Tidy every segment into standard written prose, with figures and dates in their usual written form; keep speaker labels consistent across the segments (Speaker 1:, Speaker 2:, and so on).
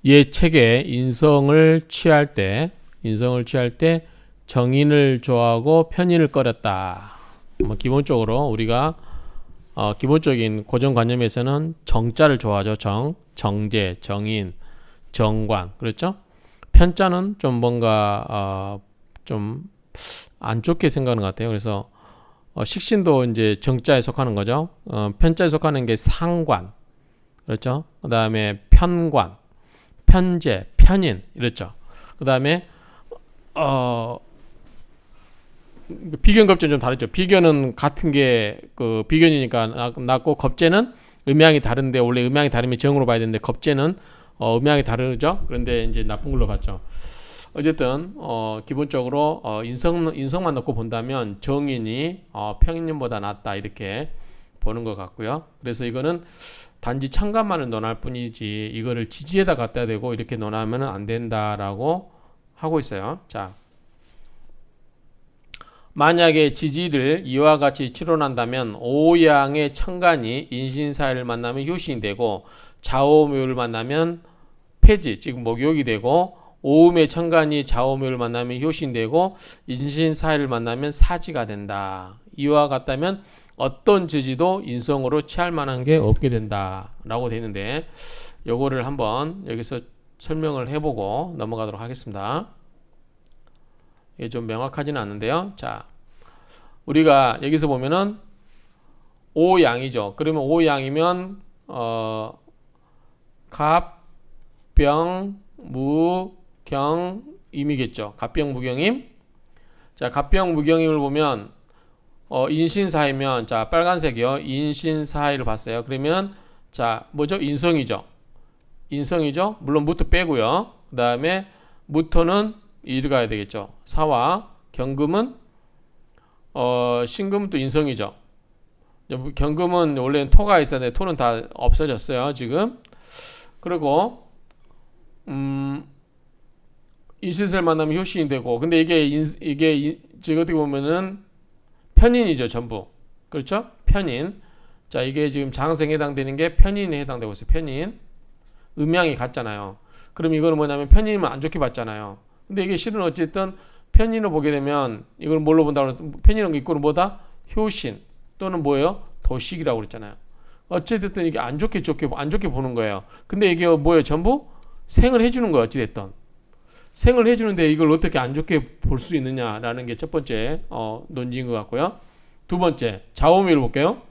Speaker 1: 예책에 인성을 취할 때 정인을 좋아하고 편인을 꺼렸다. 뭐 기본적으로 우리가 기본적인 고정관념에서는 정자를 좋아하죠. 정제, 정인, 정관. 그렇죠? 편자는 좀 뭔가 좀 안 좋게 생각하는 것 같아요. 그래서 식신도 이제 정자에 속하는 거죠. 편자에 속하는 게 상관. 그렇죠? 그 다음에 편관, 편제, 편인. 이렇죠. 그 다음에 비견겁제는 좀 다르죠. 비견은 같은 게 비견이니까 낫고, 겁제는 음양이 다른데, 원래 음양이 다르면 정으로 봐야 되는데 겁제는 음양이 다르죠. 그런데 이제 나쁜 걸로 봤죠. 어쨌든 기본적으로 인성만 넣고 본다면 정인이 평인님보다 낫다 이렇게 보는 것 같고요. 그래서 이거는 단지 참관만을 논할 뿐이지 이거를 지지에다 갖다 대고 이렇게 논하면 안 된다라고 하고 있어요. 자, 만약에 지지를 이와 같이 추론한다면 오양의 천간이 인신사를 만나면 효신이 되고 좌오묘를 만나면 폐지, 지금 목욕이 되고, 오음의 천간이 좌오묘를 만나면 효신이 되고 인신사를 만나면 사지가 된다. 이와 같다면 어떤 지지도 인성으로 취할 만한 게 없게 된다 라고 되어 있는데, 요거를 한번 여기서 설명을 해보고 넘어가도록 하겠습니다. 이게 좀 명확하지는 않는데요. 자, 우리가 여기서 보면은 오양이죠. 그러면 오양이면 갑, 병, 무, 경, 임이겠죠. 갑병, 무경임. 자, 갑병, 무경임을 보면 인신사이면, 자, 빨간색이요. 인신사이를 봤어요. 그러면 자, 뭐죠? 인성이죠. 물론 무토 빼고요. 그 다음에 무토는 이리 가야 되겠죠. 사와 경금은 신금은 또 인성이죠. 경금은 원래는 토가 있었는데 토는 다 없어졌어요 지금. 그리고 인신사를 만나면 효신이 되고, 근데 이게 지금 어떻게 보면은 편인이죠 전부. 그렇죠? 편인. 자, 이게 지금 장생에 해당되는 게 편인에 해당되고 있어요. 편인. 음양이 같잖아요. 그럼 이거는 뭐냐면 편인이면 안 좋게 봤잖아요. 근데 이게 실은 어쨌든 편인을 보게 되면 이걸 뭘로 본다고, 편인은 이거는 뭐다? 효신 또는 뭐예요? 도식이라고 그랬잖아요. 어찌됐든 이게 안 좋게 보는 거예요. 근데 이게 뭐예요? 전부 생을 해주는 거예요. 어찌됐든 생을 해주는데 이걸 어떻게 안 좋게 볼 수 있느냐라는 게 첫 번째 논지인 것 같고요. 두 번째, 좌오묘를 볼게요.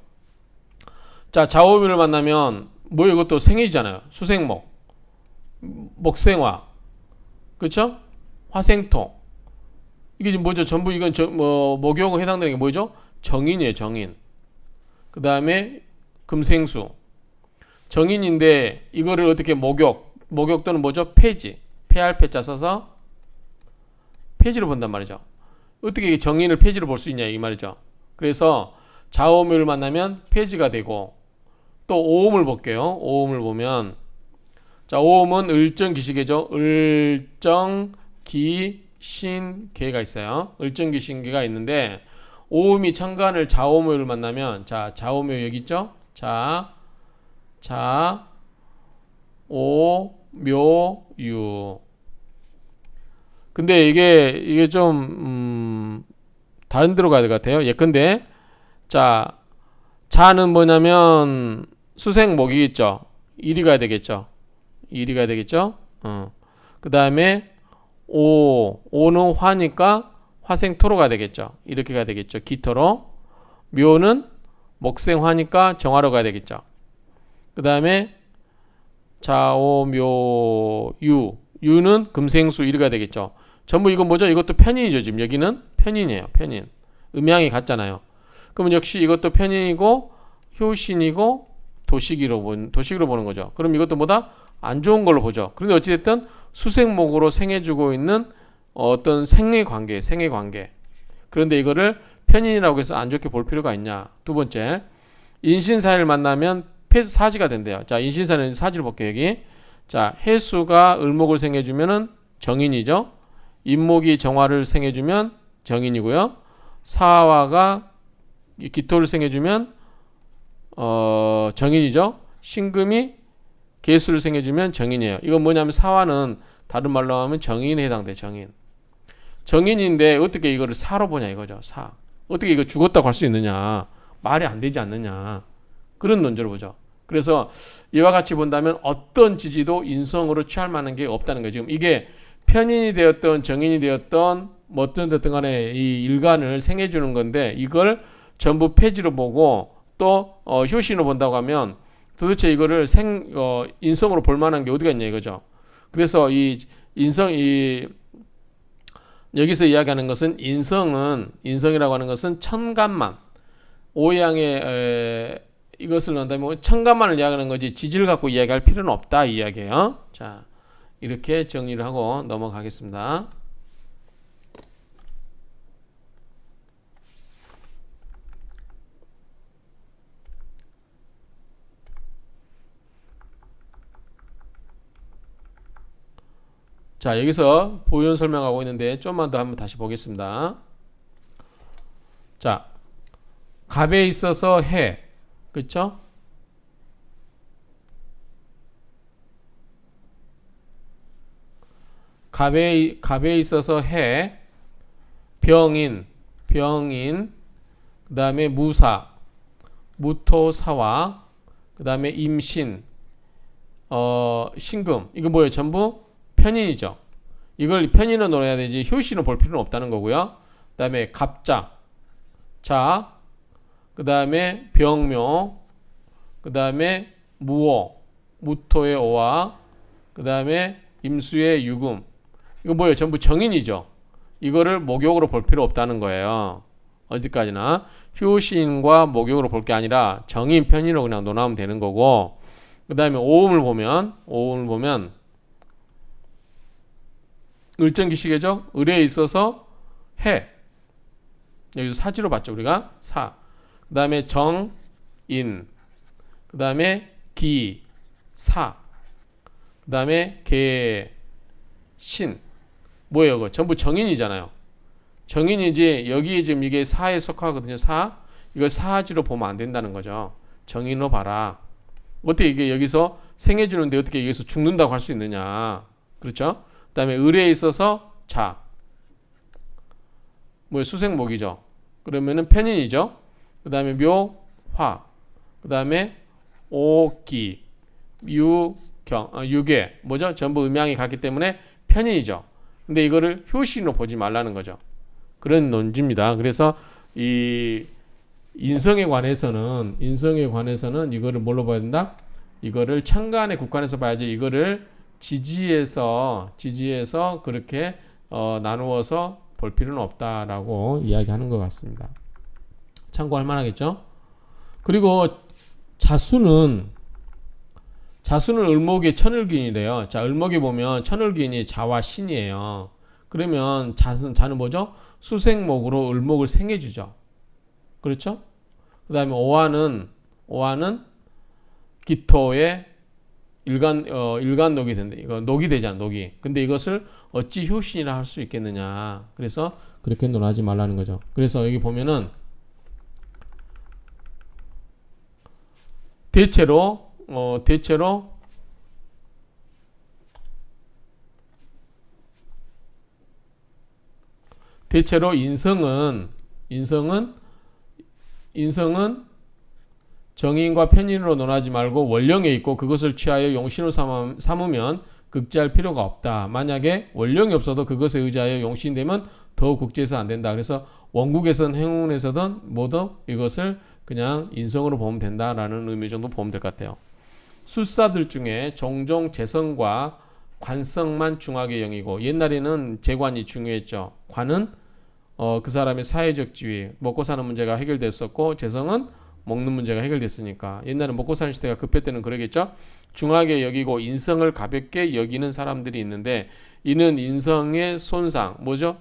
Speaker 1: 자, 좌오묘를 만나면 뭐 이것도 생이잖아요. 수생목, 목생화, 그렇죠? 화생토. 이게 지금 뭐죠? 전부 이건 목욕에 해당되는 게 뭐죠? 정인이에요, 정인. 그 다음에 금생수. 정인인데 이거를 어떻게 목욕 또는 뭐죠? 폐지. 폐할 폐자 써서 폐지로 본단 말이죠. 어떻게 정인을 폐지로 볼 수 있냐 이 말이죠. 그래서 좌오묘를 만나면 폐지가 되고, 또 오음을 볼게요. 오음을 보면, 자, 오음은 을정기시계죠. 을정기신계가 있어요. 을정기신계가 있는데, 오음이 천간을 좌오묘를 만나면, 자, 좌오묘 여기 있죠. 오묘유. 근데 이게 좀 다른 데로 가야 될 것 같아요. 예컨대, 자, 자는 뭐냐면 수생목이 있죠. 일이 가야 되겠죠. 그 다음에 오는 화니까 화생토로 가야 되겠죠. 이렇게 가야 되겠죠. 기토로. 묘는 목생화니까 정화로 가야 되겠죠. 그 다음에 자오묘유, 유는 금생수 이리 가야 되겠죠. 전부 이건 뭐죠? 이것도 편인이죠. 지금 여기는 편인이에요. 편인. 음양이 같잖아요. 그러면 역시 이것도 편인이고 효신이고 도식으로 보는 거죠. 그럼 이것도 뭐다? 안 좋은 걸로 보죠. 그런데 어찌됐든 수생목으로 생해주고 있는 어떤 생의 관계. 그런데 이거를 편인이라고 해서 안 좋게 볼 필요가 있냐. 두 번째, 인신사를 만나면 사지가 된대요. 자, 인신사는 사지를 볼게요. 여기. 자, 해수가 을목을 생해주면은 정인이죠. 인목이 정화를 생해주면 정인이고요. 사화가 기토를 생해주면 정인이죠. 신금이 개수를 생겨주면 정인이에요. 이건 뭐냐면 사화는 다른 말로 하면 정인에 해당돼. 정인인데 어떻게 이거를 사로 보냐 이거죠. 사. 어떻게 이거 죽었다고 할 수 있느냐. 말이 안 되지 않느냐. 그런 논조를 보죠. 그래서 이와 같이 본다면 어떤 지지도 인성으로 취할 만한 게 없다는 거예요. 지금 이게 편인이 되었던 정인이 되었던 뭐 어떤 됐든 간에 이 일간을 생해주는 건데 이걸 전부 폐지로 보고 또 효신으로 본다고 하면 도대체 이거를 인성으로 볼 만한 게 어디가 있냐 이거죠. 그래서 이 여기서 이야기하는 것은 인성이라고 하는 것은 천간만 오양의 이것을 넣는다면 천간만을 이야기하는 거지 지지를 갖고 이야기할 필요는 없다 이 이야기예요. 자, 이렇게 정리를 하고 넘어가겠습니다. 자, 여기서 보연 설명하고 있는데 좀만 더 한번 다시 보겠습니다. 자, 갑에 있어서 해, 그렇죠? 갑에 있어서 해, 병인, 그 다음에 무사, 무토사화, 그 다음에 임신, 신금. 이거 뭐예요? 전부 편인이죠. 이걸 편인으로 놓아야 되지 효신으로 볼 필요는 없다는 거고요. 그 다음에 갑자, 자, 그 다음에 병묘, 그 다음에 무오, 무토의 오화, 그 다음에 임수의 유금. 이거 뭐예요? 전부 정인이죠. 이거를 목욕으로 볼 필요 없다는 거예요. 어디까지나 효신과 목욕으로 볼 게 아니라 정인, 편인으로 그냥 논하면 되는 거고, 그 다음에 오음을 보면 을정기시계죠. 을에 있어서 해. 여기서 사지로 봤죠 우리가. 사. 그 다음에 정인, 그 다음에 기, 사, 그 다음에 개, 신. 뭐예요? 그거 전부 정인이잖아요. 정인이지 여기에 지금 이게 사에 속하거든요. 사. 이걸 사지로 보면 안 된다는 거죠. 정인으로 봐라. 어떻게 이게 여기서 생해주는데 어떻게 여기서 죽는다고 할 수 있느냐. 그렇죠? 그 다음에 을에 있어서 자. 뭐예요? 수생목이죠. 그러면은 편인이죠. 그 다음에 묘, 화. 그 다음에 오기, 유계. 뭐죠? 전부 음양이 같기 때문에 편인이죠. 근데 이거를 효신으로 보지 말라는 거죠. 그런 논지입니다. 그래서 이 인성에 관해서는 이거를 뭘로 봐야 된다? 이거를 천간의 국간에서 봐야지 이거를 지지에서 그렇게 나누어서 볼 필요는 없다라고 이야기하는 것 같습니다. 참고할 만하겠죠? 그리고 자수는 을목의 천을기인이래요. 자, 을목에 보면 천을기인이 자와 신이에요. 그러면 자는 뭐죠? 수생목으로 을목을 생해주죠. 그렇죠? 그 다음에 오화는 기토의 일간녹이 된다. 이거 녹이 되잖아, 녹이. 근데 이것을 어찌 효신이라 할 수 있겠느냐. 그래서 그렇게 논하지 말라는 거죠. 그래서 여기 보면은 대체로 인성은 정인과 편인으로 논하지 말고 원령에 있고 그것을 취하여 용신으로 삼으면 극제할 필요가 없다. 만약에 원령이 없어도 그것에 의지하여 용신이 되면 더 국제해서 안 된다. 그래서 원국에서든 행운에서든 모두 이것을 그냥 인성으로 보면 된다라는 의미 정도 보면 될 것 같아요. 술사들 중에 종종 재성과 관성만 중하게 영이고 옛날에는 재관이 중요했죠. 관은 그 사람의 사회적 지위, 먹고 사는 문제가 해결됐었고 재성은 먹는 문제가 해결됐으니까 옛날에 먹고 사는 시대가 급할 때는 그러겠죠. 중하게 여기고 인성을 가볍게 여기는 사람들이 있는데 이는 인성의 손상, 뭐죠?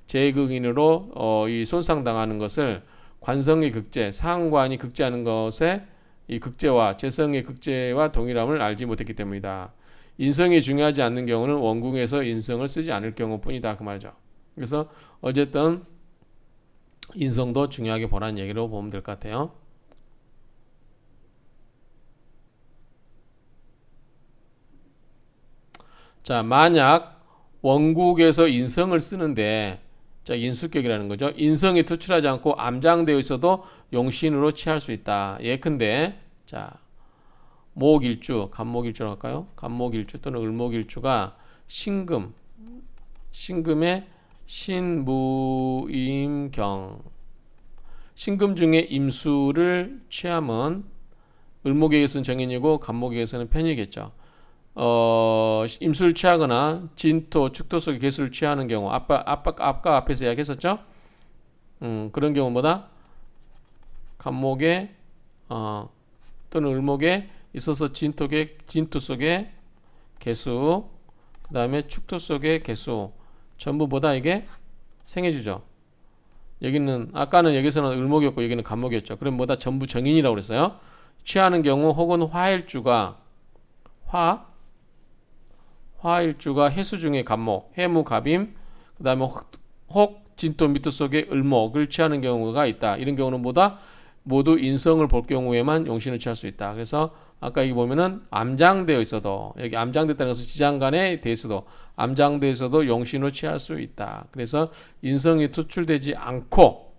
Speaker 1: 제극인으로 이 손상당하는 것을 관성의 극제, 상관이 극제하는 것에 이 극제와 재성의 극제와 동일함을 알지 못했기 때문이다. 인성이 중요하지 않는 경우는 원궁에서 인성을 쓰지 않을 경우뿐이다 그 말이죠. 그래서 어쨌든 인성도 중요하게 보라는 얘기로 보면 될 것 같아요. 자, 만약 원국에서 인성을 쓰는데, 자, 인수격이라는 거죠. 인성이 투출하지 않고 암장되어 있어도 용신으로 취할 수 있다. 예컨대, 자, 목일주, 간목일주로 할까요? 간목일주 또는 을목일주가 신금의 신무임경, 신금 중에 임수를 취하면 을목에게서는 정인이고 간목에게서는 편이겠죠. 임수를 취하거나 진토, 축토 속의 개수를 취하는 경우, 아까 앞에서 이야기했었죠. 그런 경우보다 간목에 또는 을목에 있어서 진토 속의 개수, 그 다음에 축토 속의 개수 전부보다 이게 생해주죠. 여기는 아까는 여기서는 을목이었고 여기는 간목이었죠. 그럼 뭐다 전부 정인이라고 그랬어요. 취하는 경우 혹은 화일주가 화일주가 해수 중에 간목, 해무 갑임, 그 다음에 혹 진토 미토 속에 을목을 취하는 경우가 있다. 이런 경우는 모두 인성을 볼 경우에만 용신을 취할 수 있다. 그래서 아까 여기 보면은 암장되어 있어도, 여기 암장됐다는 것은 지장간에 돼 있어도 암장되어 있어도 용신으로 취할 수 있다. 그래서 인성이 투출되지 않고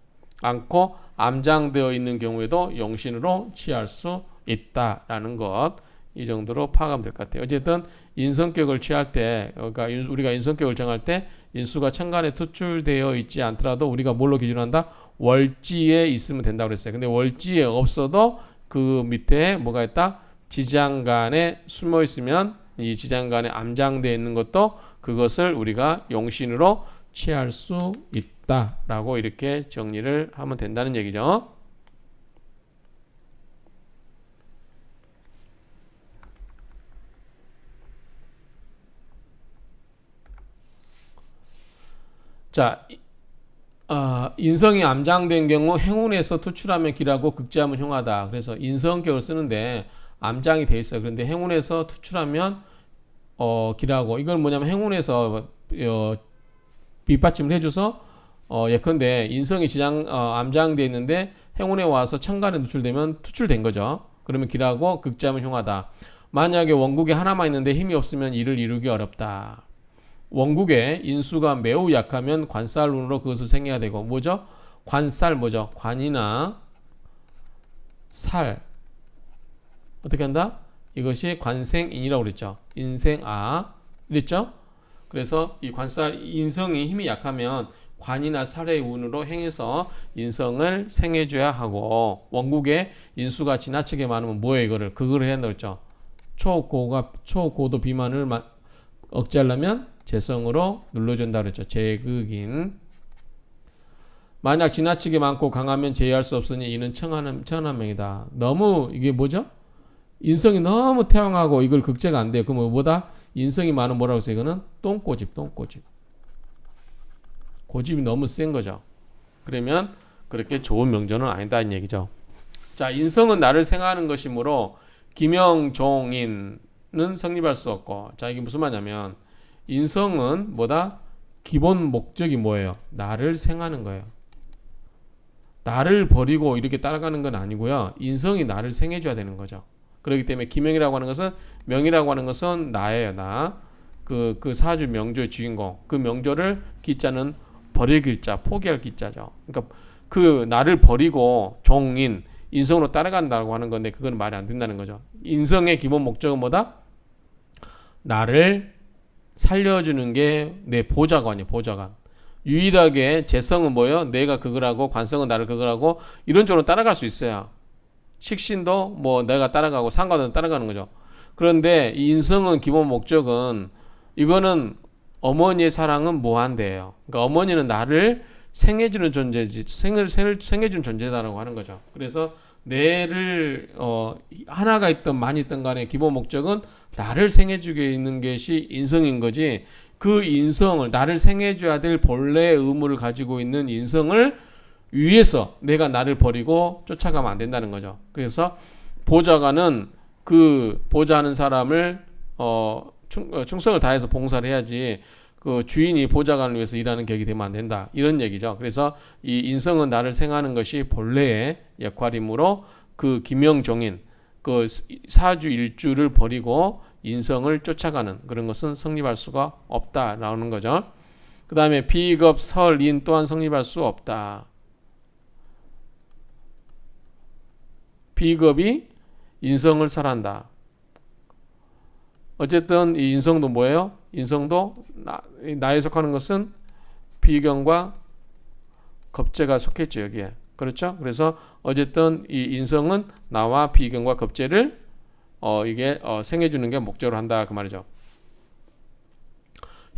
Speaker 1: 암장되어 있는 경우에도 용신으로 취할 수 있다라는 것, 이 정도로 파악하면 될 것 같아요. 어쨌든 인성격을 취할 때, 그러니까 우리가 인성격을 정할 때 인수가 천간에 투출되어 있지 않더라도 우리가 뭘로 기준한다? 월지에 있으면 된다고 그랬어요. 근데 월지에 없어도 그 밑에 뭐가 있다? 지장간에 숨어 있으면 이 지장간에 암장되어 있는 것도 그것을 우리가 용신으로 취할 수 있다라고 이렇게 정리를 하면 된다는 얘기죠. 자, 인성이 암장된 경우 행운에서 투출하면 기라고 극지하면 흉하다. 그래서 인성격을 쓰는데 암장이 돼 있어요. 그런데 행운에서 투출하면 기라고. 이건 뭐냐면 행운에서 뒷받침을 해줘서 예컨대 인성이 암장돼 있는데 행운에 와서 천간에 노출되면 투출된 거죠. 그러면 기라고 극지하면 흉하다. 만약에 원국에 하나만 있는데 힘이 없으면 이를 이루기 어렵다. 원국에 인수가 매우 약하면 관살운으로 그것을 생해야 되고, 뭐죠? 관살 뭐죠? 관이나 살 어떻게 한다? 이것이 관생인이라고 그랬죠. 인생아 그랬죠? 그래서 이 관살 인성이 힘이 약하면 관이나 살의 운으로 행해서 인성을 생해줘야 하고, 원국에 인수가 지나치게 많으면 뭐예요? 이거를 그걸 해야 되죠. 초고도 비만을 억제하려면 재성으로 눌러준다 그랬죠. 재극인. 만약 지나치게 많고 강하면 제어할 수 없으니 이는 천한명이다. 너무 이게 뭐죠? 인성이 너무 태왕하고 이걸 극제가 안 돼요. 그럼 뭐보다 인성이 많은 뭐라고 해서 이거는 똥꼬집. 고집이 너무 센 거죠. 그러면 그렇게 좋은 명전은 아니다 이 얘기죠. 자, 인성은 나를 생하는 것이므로 기명종인은 성립할 수 없고, 자 이게 무슨 말이냐면 인성은 뭐다? 기본 목적이 뭐예요? 나를 생하는 거예요. 나를 버리고 이렇게 따라가는 건 아니고요. 인성이 나를 생해줘야 되는 거죠. 그렇기 때문에 기명이라고 하는 것은, 명이라고 하는 것은 나예요. 나. 그 사주 명조의 주인공. 그 명조를 기자는 버릴 기자, 포기할 기자죠. 그러니까 그 나를 버리고 종인, 인성으로 따라간다고 하는 건데 그건 말이 안 된다는 거죠. 인성의 기본 목적은 뭐다? 나를 살려주는 게 내 보좌관이에요. 보좌관. 유일하게 재성은 뭐예요? 내가 그거라고, 관성은 나를 그거라고, 이런 쪽으로 따라갈 수 있어요. 식신도 뭐 내가 따라가고 상관은 따라가는 거죠. 그런데 이 인성은 기본 목적은, 이거는 어머니의 사랑은 무한대예요. 그러니까 어머니는 나를 생해주는 존재지, 생해주는 존재다라고 하는 거죠. 그래서 뇌를 하나가 있든 많이 있든 간에 기본 목적은 나를 생해주게 있는 것이 인성인 거지, 그 인성을, 나를 생해줘야 될 본래의 의무를 가지고 있는 인성을 위해서 내가 나를 버리고 쫓아가면 안 된다는 거죠. 그래서 보좌관은 그 보좌하는 사람을 충성을 다해서 봉사를 해야지, 그 주인이 보좌관을 위해서 일하는 격이 되면 안 된다, 이런 얘기죠. 그래서 이 인성은 나를 생하는 것이 본래의 역할이므로 그 기명종인, 그 사주 일주를 버리고 인성을 쫓아가는 그런 것은 성립할 수가 없다라는 거죠. 그 다음에 비급, 설, 인 또한 성립할 수 없다. 비급이 인성을 설한다. 어쨌든 이 인성도 뭐예요? 인성도 나에 속하는 것은 비견과 겁재가 속했죠, 여기에. 그렇죠? 그래서 어쨌든 이 인성은 나와 비견과 겁재를 이게 생해주는 게 목적으로 한다 그 말이죠.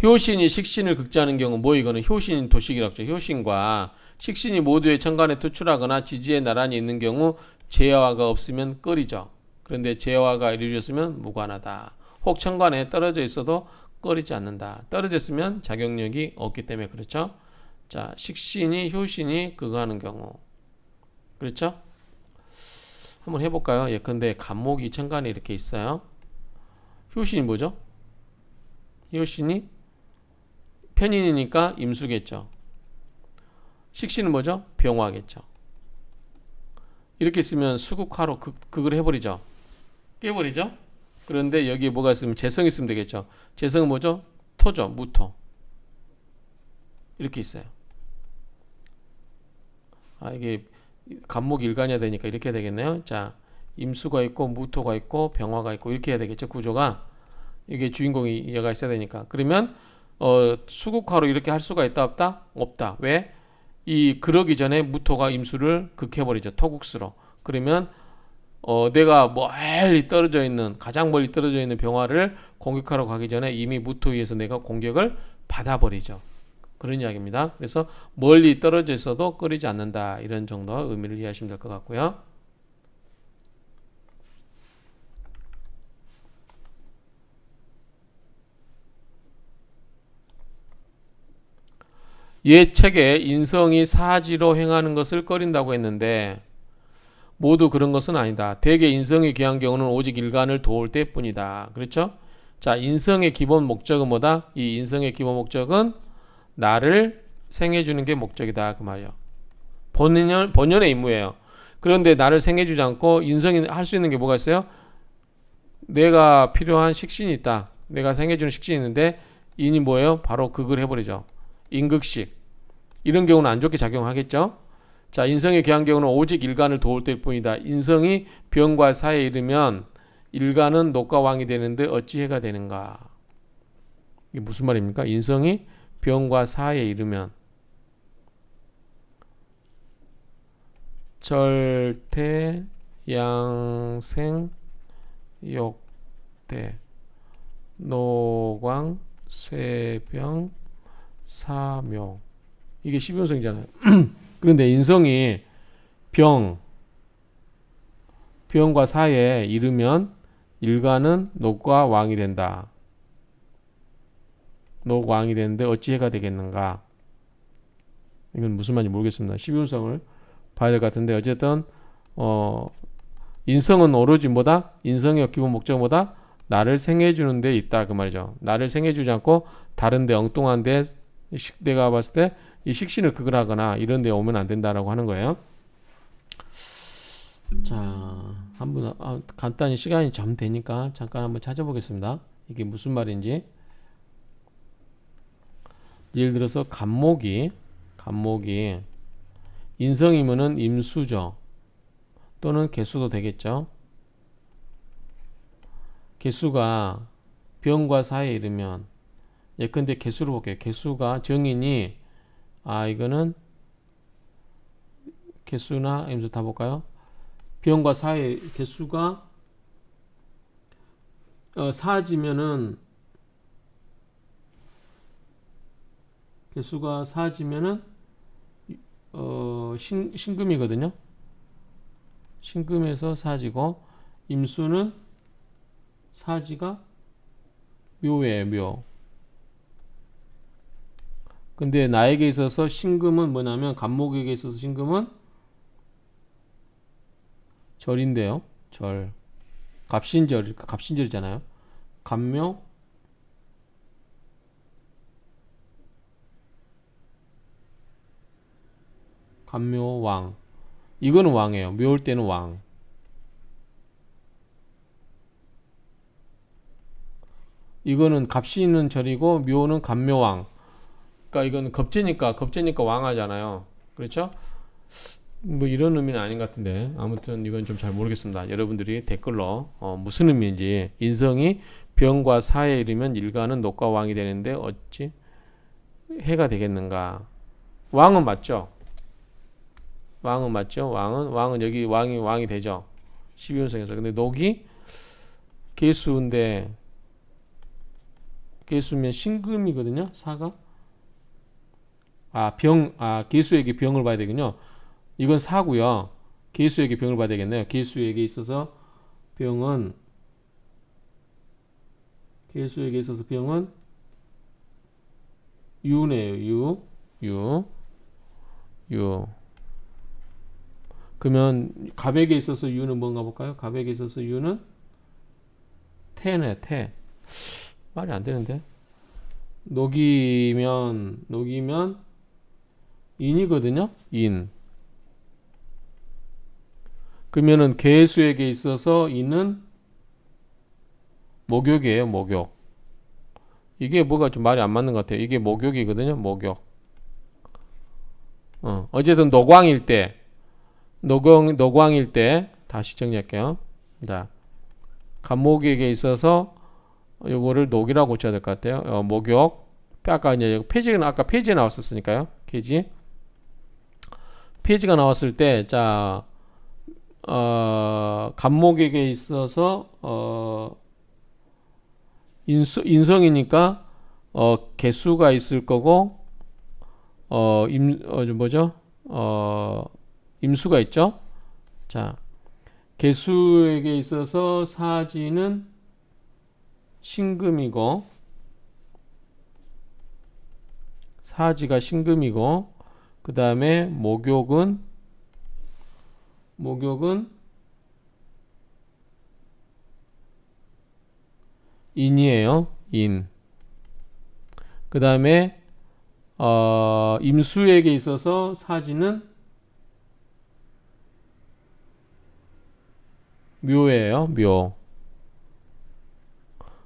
Speaker 1: 효신이 식신을 극제하는 경우 뭐 이거는 효신 도식이라고 하죠. 효신과 식신이 모두의 천간에 투출하거나 지지에 나란히 있는 경우 제화가 없으면 끓이죠. 그런데 제화가 이루어졌으면 무관하다. 혹 천간에 떨어져 있어도 끓이지 않는다. 떨어져 있으면 작용력이 없기 때문에 그렇죠. 자, 식신이 효신이 그거 하는 경우 그렇죠? 한번 해볼까요? 예컨대 간목이 천간에 이렇게 있어요. 효신이 뭐죠? 효신이 편인이니까 임수겠죠. 식신은 뭐죠? 병화겠죠. 이렇게 있으면 수국화로 극을 해버리죠. 깨버리죠. 그런데 여기에 뭐가 있으면 재성이 있으면 되겠죠. 재성은 뭐죠? 토죠. 무토. 이렇게 있어요. 이게 간목 일간이야 되니까 이렇게 되겠네요. 자, 임수가 있고 무토가 있고 병화가 있고 이렇게 해야 되겠죠. 구조가. 이게 주인공이 얘가 있어야 되니까. 그러면 수국화로 이렇게 할 수가 있다 없다? 없다. 왜? 그러기 전에 무토가 임수를 극해버리죠. 토국수로. 그러면 내가 멀리 떨어져 있는 가장 멀리 떨어져 있는 병화를 공격하러 가기 전에 이미 무토 위에서 내가 공격을 받아버리죠. 그런 이야기입니다. 그래서 멀리 떨어져 있어도 끓이지 않는다. 이런 정도 의미를 이해하시면 될 것 같고요. 예책에 인성이 사지로 행하는 것을 꺼린다고 했는데 모두 그런 것은 아니다. 대개 인성이 귀한 경우는 오직 일간을 도울 때뿐이다. 그렇죠? 자, 인성의 기본 목적은 뭐다? 이 인성의 기본 목적은 나를 생해주는 게 목적이다. 그 말이에요. 본연의 임무예요. 그런데 나를 생해주지 않고 인성이 할 수 있는 게 뭐가 있어요? 내가 필요한 식신이 있다. 내가 생해주는 식신이 있는데 인이 뭐예요? 바로 극을 해버리죠. 인극식. 이런 경우는 안 좋게 작용하겠죠. 자, 인성의 귀한 경우는 오직 일간을 도울 때일 뿐이다. 인성이 병과 사에 이르면 일간은 녹과 왕이 되는데 어찌 해가 되는가? 이게 무슨 말입니까? 인성이 병과 사에 이르면 절태 양생 욕대 노광 쇠병 사묘 이게 12운성이잖아요. 그런데 인성이 병과 사에 이르면 일간은 녹과 왕이 된다. 녹왕이 되는데 어찌 해가 되겠는가? 이건 무슨 말인지 모르겠습니다. 12운성을 봐야 될 것 같은데 어쨌든 인성은 오로지 뭐다? 인성의 기본 목적은 뭐다? 나를 생해주는 데 있다 그 말이죠. 나를 생해주지 않고 다른 데 엉뚱한 데 내가 봤을 때 이 식신을 극을 하거나 이런 데 오면 안 된다라고 하는 거예요. 자, 한번 간단히 시간이 좀 되니까 잠깐 한번 찾아보겠습니다. 이게 무슨 말인지. 예를 들어서 간목이 인성이면은 임수죠. 또는 개수도 되겠죠. 개수가 병과 사에 이르면 예컨대 개수를 볼게요. 개수가 정인이 이거는 개수나 임수 다 볼까요? 병과 사에 개수가 사지면은 개수가 사지면은 신금이거든요. 신금에서 사지고 임수는 사지가 묘예요. 묘. 근데 나에게 있어서 신금은 뭐냐면 간목에게 있어서 신금은 절인데요. 절. 갑신절이잖아요. 간묘 간묘왕. 이거는 왕이에요. 묘일 때는 왕. 이거는 값이 있는 절이고 묘는 갑묘왕. 그러니까 이건 겁재니까 왕하잖아요. 그렇죠? 뭐 이런 의미는 아닌 것 같은데 아무튼 이건 좀 잘 모르겠습니다. 여러분들이 댓글로 무슨 의미인지 인성이 병과 사에 이르면 일가는 녹과 왕이 되는데 어찌 해가 되겠는가? 왕은 맞죠? 왕은 맞죠? 왕은 여기 왕이 되죠. 12운성에서. 근데 녹이 계수인데 계수면 신금이거든요. 사가. 계수에게 병을 봐야 되군요. 이건 사고요. 계수에게 병을 봐야 되겠네요. 계수에게 있어서 병은 유네요. 유. 그러면 갑에게 있어서 유는 뭔가 볼까요? 갑에게 있어서 유는 태네, 태. 말이 안 되는데. 녹이면 인이거든요. 인. 그러면은 계수에게 있어서 인은 목욕이에요. 목욕. 이게 뭐가 좀 말이 안 맞는 것 같아요. 이게 목욕이거든요. 목욕. 어쨌든 녹왕일 때 다시 정리할게요. 자, 간목에게 있어서 요거를 녹이라고 고쳐야 될 것 같아요. 목욕. 아까 이제 폐지가 나왔었으니까요. 폐지가 나왔을 때, 자, 간목에게 있어서 인성이니까 개수가 있을 거고 임수가 있죠. 자, 개수에게 있어서 사지는 신금이고 사지가 신금이고 그 다음에 목욕은 인이에요. 인. 그 다음에 임수에게 있어서 사지는 묘예요. 묘.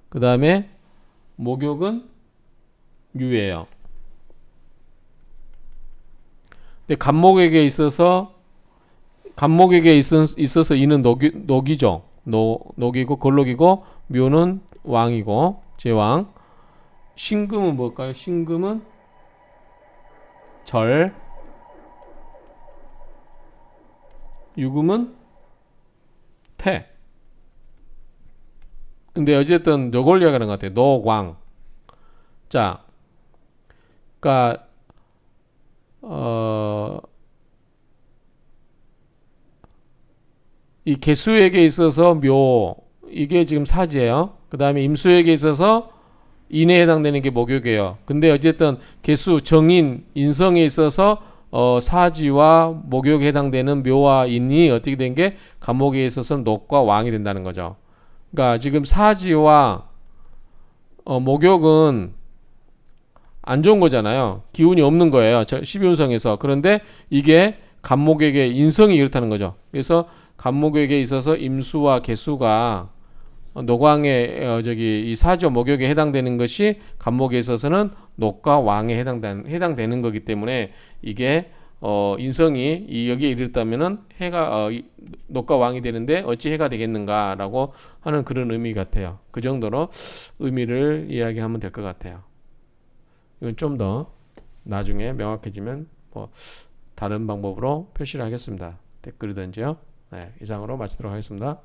Speaker 1: 그 다음에 목욕은 유예요. 근데 간목에게 있어서 이는 녹이죠. 녹이고 걸록이고 묘는 왕이고 제왕. 신금은 뭘까요? 신금은 절. 유금은 태. 근데 어쨌든 요걸 이야기하는 것 같아요. 녹왕. 자, 그러니까 이 개수에게 있어서 묘 이게 지금 사지예요. 그 다음에 임수에게 있어서 인에 해당되는 게 목욕이에요. 근데 어쨌든 개수 정인 인성에 있어서 사지와 목욕에 해당되는 묘와 인이 어떻게 된 게 간목에 있어서 녹과 왕이 된다는 거죠. 그러니까 지금 사지와 목욕은 안 좋은 거잖아요. 기운이 없는 거예요. 12운성에서. 그런데 이게 간목에게 인성이 이렇다는 거죠. 그래서 간목에게 있어서 임수와 개수가 녹왕의 이 사지와 목욕에 해당되는 것이 간목에 있어서는 녹과 왕에 해당되는 거기 때문에 이게 인성이 여기에 이르렀다면은 해가 녹과 왕이 되는데 어찌 해가 되겠는가라고 하는 그런 의미 같아요. 그 정도로 의미를 이야기하면 될 것 같아요. 이건 좀 더 나중에 명확해지면 뭐 다른 방법으로 표시를 하겠습니다. 댓글이든지요. 네, 이상으로 마치도록 하겠습니다.